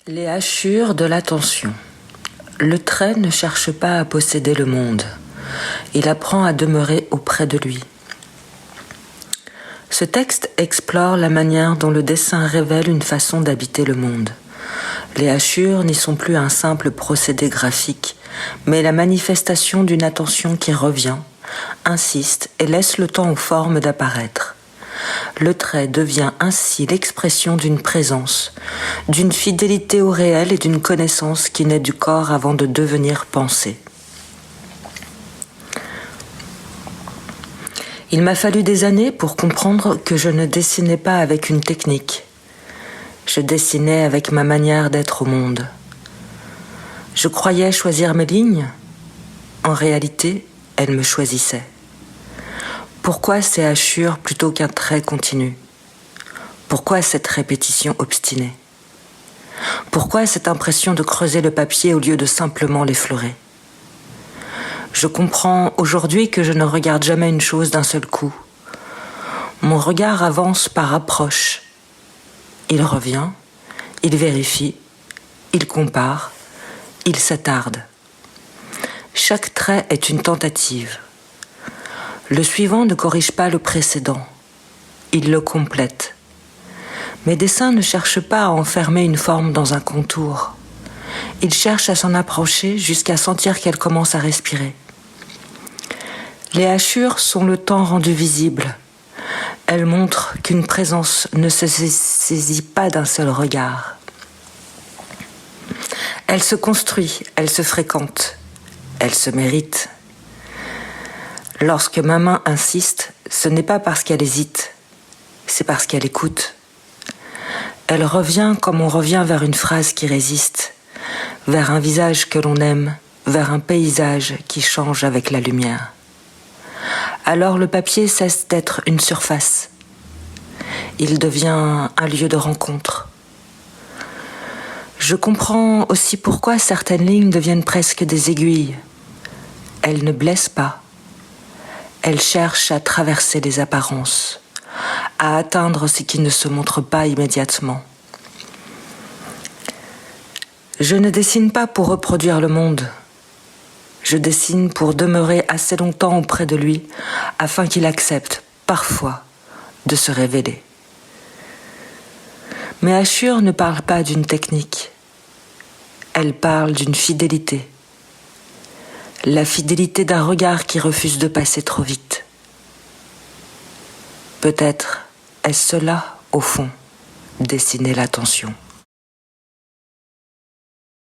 Les hachures de l'attention. Le trait ne cherche pas à posséder le monde. Il apprend à demeurer auprès de lui. Ce texte explore la manière dont le dessin révèle une façon d'habiter le monde. Les hachures n'y sont plus un simple procédé graphique, mais la manifestation d'une attention qui revient, insiste et laisse le temps aux formes d'apparaître. Le trait devient ainsi l'expression d'une présence, d'une fidélité au réel et d'une connaissance qui naît du corps avant de devenir pensée. Il m'a fallu des années pour comprendre que je ne dessinais pas avec une technique. Je dessinais avec ma manière d'être au monde. Je croyais choisir mes lignes. En réalité, elles me choisissaient. Pourquoi ces hachures plutôt qu'un trait continu? Pourquoi cette répétition obstinée? Pourquoi cette impression de creuser le papier au lieu de simplement l'effleurer? Je comprends aujourd'hui que je ne regarde jamais une chose d'un seul coup. Mon regard avance par approche. Il revient, il vérifie, il compare, il s'attarde. Chaque trait est une tentative. Le suivant ne corrige pas le précédent, il le complète. Mes dessins ne cherchent pas à enfermer une forme dans un contour. Ils cherchent à s'en approcher jusqu'à sentir qu'elle commence à respirer. Les hachures sont le temps rendu visible. Elles montrent qu'une présence ne se saisit pas d'un seul regard. Elle se construit, elle se fréquente, elle se mérite. Lorsque ma main insiste, ce n'est pas parce qu'elle hésite, c'est parce qu'elle écoute. Elle revient comme on revient vers une phrase qui résiste, vers un visage que l'on aime, vers un paysage qui change avec la lumière. Alors le papier cesse d'être une surface. Il devient un lieu de rencontre. Je comprends aussi pourquoi certaines lignes deviennent presque des aiguilles. Elles ne blessent pas. Elle cherche à traverser les apparences, à atteindre ce qui ne se montre pas immédiatement. Je ne dessine pas pour reproduire le monde. Je dessine pour demeurer assez longtemps auprès de lui, afin qu'il accepte, parfois, de se révéler. Mes hachures ne parlent pas d'une technique. Elles parlent d'une fidélité. La fidélité d'un regard qui refuse de passer trop vite. Peut-être est-ce cela, au fond, dessiner l'attention.